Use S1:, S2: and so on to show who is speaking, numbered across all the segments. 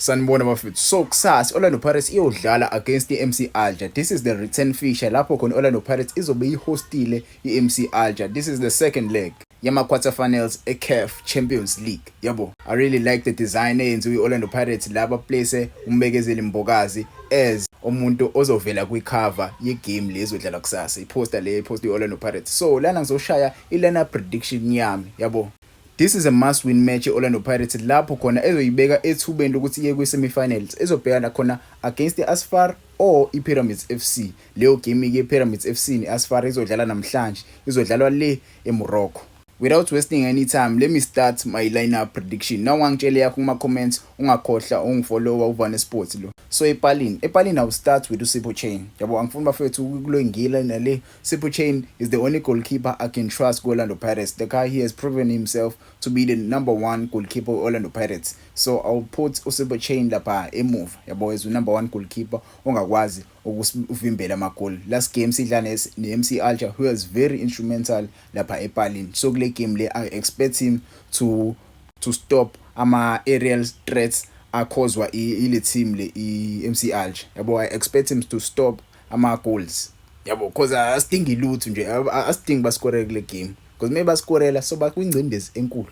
S1: Sanibona bafethu. So kusasa Orlando Pirates iyodlala against iMC Alger. This is the return fixture lapho khona Orlando Pirates izobe ihostile iMC Alger. This is the second leg yama quarterfinals eCAF Champions League. Yabo, I really like the design eyenziwe iOrlando Pirates laba place umbekezeli Mbokazi as umuntu ozovela kwicover yegame lezodlala kusasa. Iposter le ipost iOrlando Pirates. So lana ngizoshaya ilana prediction yami, yabo. This is a must-win match Orlando Pirates lapho khona ezoyibeka ethubeni lokuthi iye kwi-semi-finals ezobhekana khona against i-Asfar or i-Pyramids FC. Leyo game ye-Pyramids FC ne-Asfar izodlala namhlanje, izodlalwa le eMorocco. Without wasting any time, let me start my lineup prediction. Now ngangitshele yakho kuma comments ungakhohlwa ungifollowa uVane Sports lo. So epalini I will start with uSipho Chain. Yabo angifuni bafethu kulo ngila nale. Sipho Chain is the only goalkeeper I can trust Orlando Pirates. The guy, he has proven himself to be the number one goalkeeper Orlando Pirates. So I'll put uSipho Chain lapha emove. Yabo is the number one goalkeeper ongakwazi ukuvimbela amagoli. Last game sidlala neMC Alger, who was very instrumental lapha epalini. So kule game le I expect him to stop ama aerial threats caused ile team le iMC Alger. Yabo I expect him to stop ama goals. Yabo cause asidingi lutho nje, asidingi bascore kule game. Cause maybe bascorela so bakwingcindezi enkulu.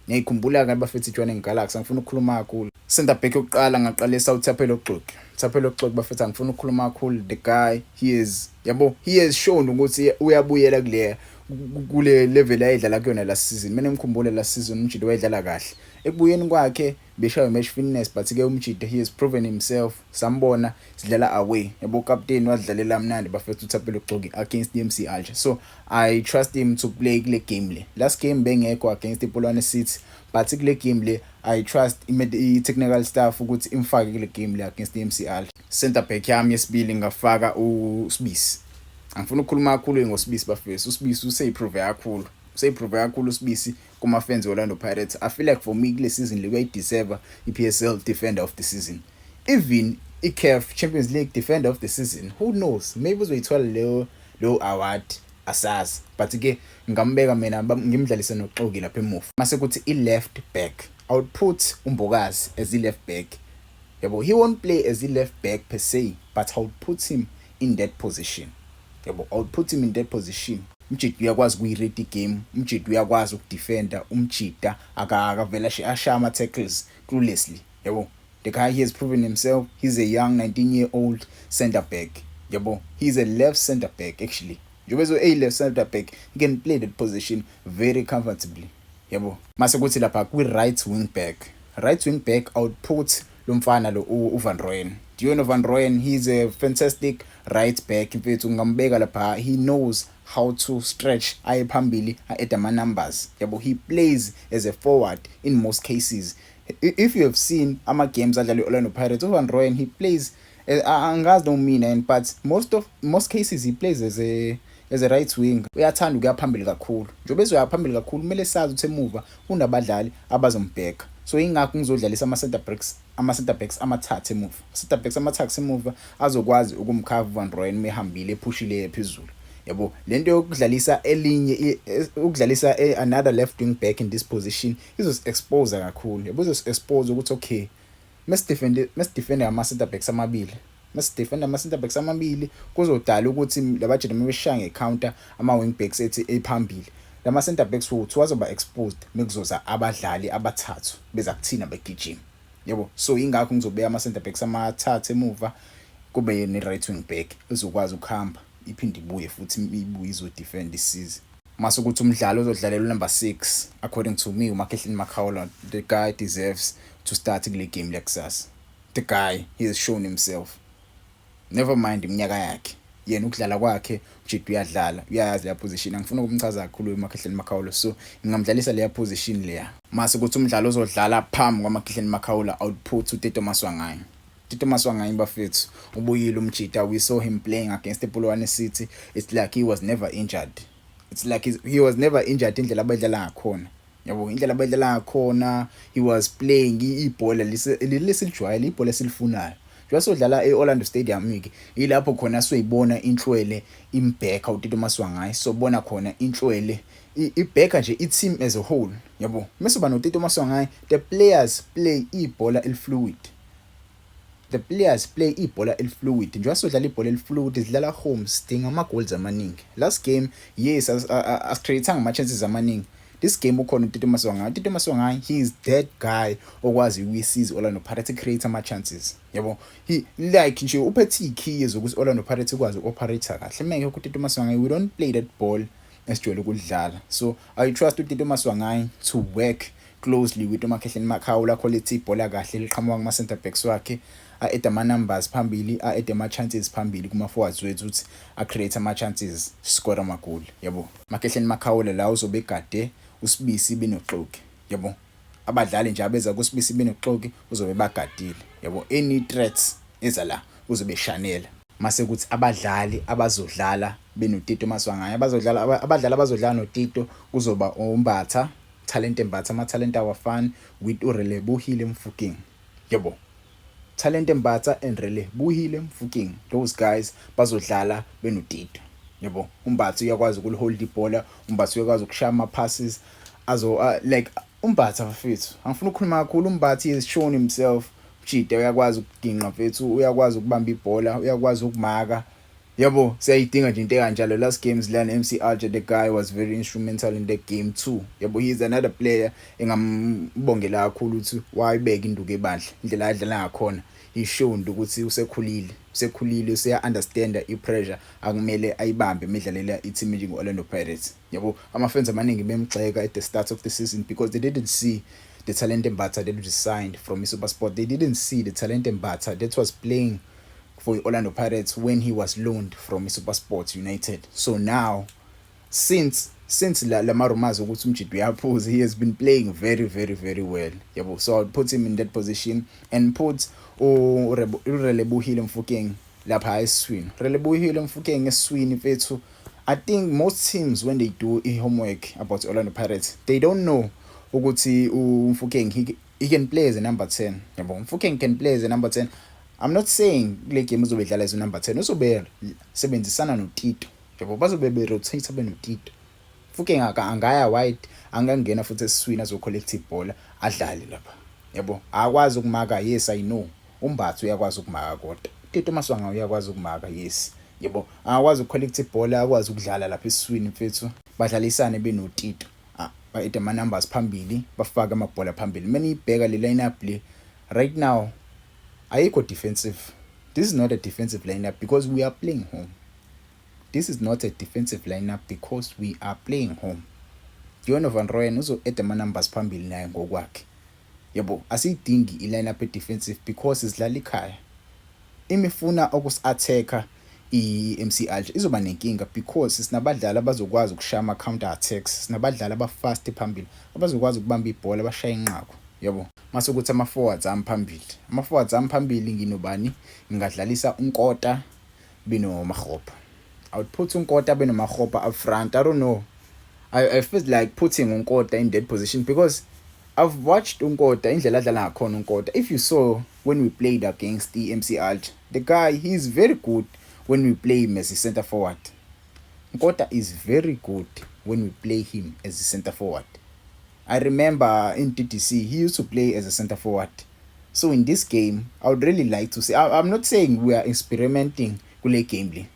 S1: Ngiyikhumbula ke bafethi Jwane Galaxy, angifuna ukukhuluma kakhulu. Center back yokuqala ngaqalisa uThapelo Xhoki. Thapelo Xhoki bafethi angifuna ukukhuluma kakhulu. The guy, he has shown ukuthi uyabuyela kule level ayidlala kuyona last season. Mina ngikhumbule last season umjidi wayedlala kahle. Ekubuyeni kwakhe beshawe match fitness, but ke umjidi he has proven himself. Sambona sidlala away. Yabo captain wadlalela mnandi bafethu uThapelo Xhoki against iMC Alger. So I trust him to play kule game le. Last game bengekho against iPolokwane City, but kule game le I trust i-technical staff ukuthi imfake kule game le against iMC Alger. Center back yami yesibili ngafaka uSibisi. Angifuna ukukhuluma kakhulu ngoSibisi bafethu. uSibisi useyiprove kakhulu uSibisi kuma fans Orlando Pirates. I feel like for me kule season le deserve iPSL defender of the season. Even iCAF Champions League defender of the season. Who knows? Maybe uzoyithola leyo award asazi. But ke ngambeka mina ngimdlalisa noXhoki lapha emuva. Mase kuthi i-left back, I would put uMbokazi as i-left back. Yabo, he won't play as i-left back per se, but I would put him in that position. Yabo, I would put him in that position. Umjidi uyakwazi ukuyi-read game, umjidi uyakwazi ukudefenda, umjida akavela ashaya ama-tackles cluelessly. Yabo, the guy, he has proven himself. He's a young 19-year-old center back. Yabo, he's a left center back actually. Jobezo a left center back, he can play that position very comfortably. Yabo, mase kuthi lapha kwi-right wing back. Right wing back, I would put lomfana lo uVan Rooyen. Do you know Van Rooyen? He's a fantastic right back. Mfethu ngambeka lapha, he knows how to stretch aye phambili at ama numbers. Yabo, he plays as a forward in most cases. If you have seen ama games adlala Orlando Pirates, uVan Rooyen, he plays angazi no mina, but most cases he plays as a right wing. Uyathanda ukuya phambili kakhulu. Njobe ezoya phambili kakhulu kumele sazi ukuthi emuva unabadlali abazombheka. So ingakho ngizodlalisa ama center backs amathathu emuva. Center backs amathathu emuva azokwazi ukumkhava uVan Rooyen mehambile epushile phezulu. Yabo, lento yokudlalisa elinye ukudlalisa another left wing back in this position expose kakhulu. Yabo, expose ukuthi okay, must defend ama center backs amabili. Defend ama center backs amabili kuzodala ukuthi labajene mebeshaya ngecounter ama wing backs ethi ephambili. Lama center backs wazoba exposed mekuzoza abadlali abathathu beza kuthina begijima. Yabo, so ingakho ngizobeka ama center backs amathathu emuva kube ne right wing back ezokwazi ukuhamba iphinde ibuye futhi ibuye izodefend isizwe. Mase ukuthi umdlalo ozodlalela number 6 according to me uMakhehleni Makhaola. The guy deserves to start kule game lekusasa. The guy, he has shown himself. Never mind iminyaka yakhe, yena ukudlala kwakhe umjidi uyadlala, uyayazi leya position. Angifuna ukumchaza kakhulu uMakhehleni Makhaola, so ngingamdlalisa leya position leya. Mase ukuthi umdlalo ozodlala phambi kwaMakhehleni Makhaola, I would put uTito Maswanganyi. Tito Maswanganyi bafethu ubuyile umjida. We saw him playing against iPolokwane City. It's like he was never injured. It's like he was never injured indlela abadlala ngakhona. Yabo, indlela abadlala ngakhona, he was playing ibhola lesilijwayele, ibhola silifunayo. Jwasodlala eOrlando Stadium miki ilapho khona soyibona inhlwele imbeka uTito Maswanganyi. So bona khona inhlwele ibheka nje i-team as a whole. Yabo, mase ba noTito Maswanganyi, the players play ibhola elfluid. the players play ibhola elifluid njengoba sodlala ibhola elifluid sidlala home sidinga ama-goals amaningi. Last game yes as-create-anga ama-chances amaningi. This game ukhona uTito Maswanganyi. uTito Maswanganyi, he is that guy okwazi ukuyisiza Orlando Pirates create ama-chances. Yabo, he like nje uphethe iy'khiye zokuthi Orlando Pirates ikwazi uku-operate kahle. Menge uTito Maswanganyi, we don't play that ball esijwayele ukudlala. So I trust uTito Maswanganyi to work closely with uMakhehleni Makhawula quality ibhola kahle liqhamuka kuma center backs wakhe, a-add ama-numbers phambili, a-add ama-chances phambili kuma-forwards wethu ukuthi a-create ama-chances, score ama-goal. Yabo, Makhehleni Makhawula la uzobe egade uSibisi Benoxoki. Yabo, abadlali nje abeza kuSibisi Benoxoki uzobe bagadile. Yabo, any threats eza la uzobe shanela. Mase kuthi abadlali abazodlala benoTito Maswanganyi, abadlali abazodlala noTito kuzoba uMbatha, Talente Mbatha, ama-talent awafani with uRelebohile Mofokeng. Yabo, Talente Mbatha and Relebohile Mofokeng, those guys bazodlala benoTito. Yabo, uMbatha uyakwazi ukulihold ibhola, uMbatha uyakwazi ukushaya ama-passes like uMbatha mfethu. Angifuna ukukhuluma kakhulu, uMbatha he has shown himself. Mjide uyakwazi ukuginqa mfethu, uyakwazi ukubamba ibhola, uyakwazi ukumaka. Yabo, siyayidinga nje into ekanjalo. Last games lana MC Alger, the guy was very instrumental in that game too. Yabo, he is another player engambongela kakhulu ukuthi wayibeka induku ebandla indlela adlala ngakhona. He shown ukuthi usekhulile useya understand i-pressure akumele ayibambe emidlalela i-team njenge Orlando Pirates. Yabo, ama-fans amaningi bemgxeka at the start of the season because they didn't see the Talente Mbatha that was signed from SuperSport. They didn't see the Talente Mbatha that was playing for Orlando Pirates when he was loaned from SuperSport United. So now, since lama rumors ukuthi uMjidi uyaphuza, he has been playing very, very, very well. Yabo, so I'll put him in that position and put uRelebohile Mofokeng lapha eswini. Relebohile Mofokeng eswini mfethu. I think most teams when they do homework about Orlando Pirates, they don't know ukuthi uMofokeng he can play as a number 10. Yabo, Mofokeng can play as a number 10. I'm not saying le game uzobe dlala as a number 10. Uzobe sebenzisana noTito. Yabo, bazobe rotate benoTito. Mofokeng angaya wide, angangena futhi eswini azocollect ibhola adlale lapha. Yabo, akwazi ukumaka, yes I know. uMbatha uyakwazi ukumaka kodwa Tito Maswanganyi uyakwazi ukumaka, yes. Yabo, akwazi ukucollect ibhola, akwazi ukudlala lapha eswini mfethu. Badlalisane benoTito. Ba-add ama-numbers phambili, bafaka amabhola phambili. Many ibheka le lineup le right now ayikho defensive. This is not a defensive lineup because we are playing home. This is not a defensive lineup because we are playing home. Jono van Rooyen uzo-add ama-numbers phambili naye ngokwakhe. Yabo, asidingi i-lineup e-defensive because isidlala ekhaya. Imifuna ukusi-attacker i-MC Alger izoba nenkinga because sinabadlali abazokwazi ukushaya ama-counter attacks, sinabadlali abafast phambili abazokwazi ukubamba ibhola bashaya inqaku. Yabo, mase ukuthi ama-forwards ami phambili. Ama-forwards ami phambili nginobani? Ngingadlalisa uNkota benoMakgopa. I would put uNkota benoMakgopa up front. I don't know. I feel like putting uNkota in that position because I've watched uNkota indlela adlala ngakhona uNkota. If you saw when we played against the MC Alger, the guy, he's very good when we play him as a center forward. Nkota is very good when we play him as a center forward. I remember in TTC, he used to play as a center forward. So in this game, I would really like to see, I'm not saying we are experimenting kule game.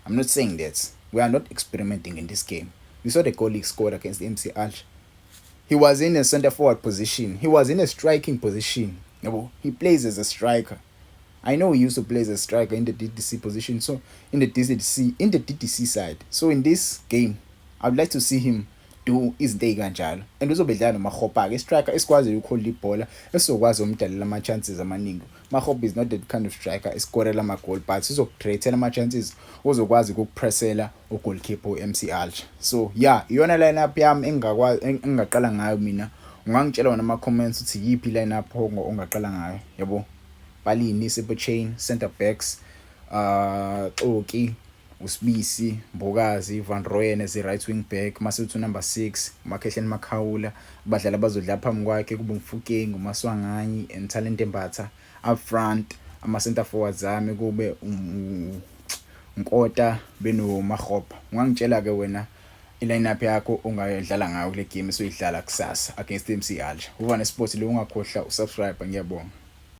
S1: I'm not saying that. We are not experimenting in this game. We saw the goal he scored against the MC Alger. He was in a center forward position. He was in a striking position. He plays as a striker. I know he used to play as a striker in the DDC position. So in the DDC side. So in this game, I'd like to see him do izinto kanjalo. And uzobedlala noMakgopa, striker esikwazi ukuhold ibhola, esokwazi umdalela ama chances amaningi. Makgopa is not that kind of striker escorela ama goal, but uzokcreate ama chances, uzokwazi ukupressela ugoalkeeper uMC Alger. So yeah, iyona lineup yami engaqala ngayo mina. Ungangitshela wona ama comments uthi yipi lineup ongaqala ngayo. Yabo, Balini, Simple Chain, center backs, Xoki, uSibisi, Mbokazi, Van Rooyen as a right wing back, Masutu number 6, Makhehleni Makhawula, abadlali abazodlala phambi kwakhe kube uMofokeng, uMaswanganyi and Talente Mbatha. Up front, ama-center forwards ami kube uNkota benoMakgopa. Ungangitshela-ke wena i-lineup yakho ongayidlala ngayo kule game esoyidlala kusasa against MC Alger. Uvana Sports lo ungakhohlwa usubscribe, ngiyabonga.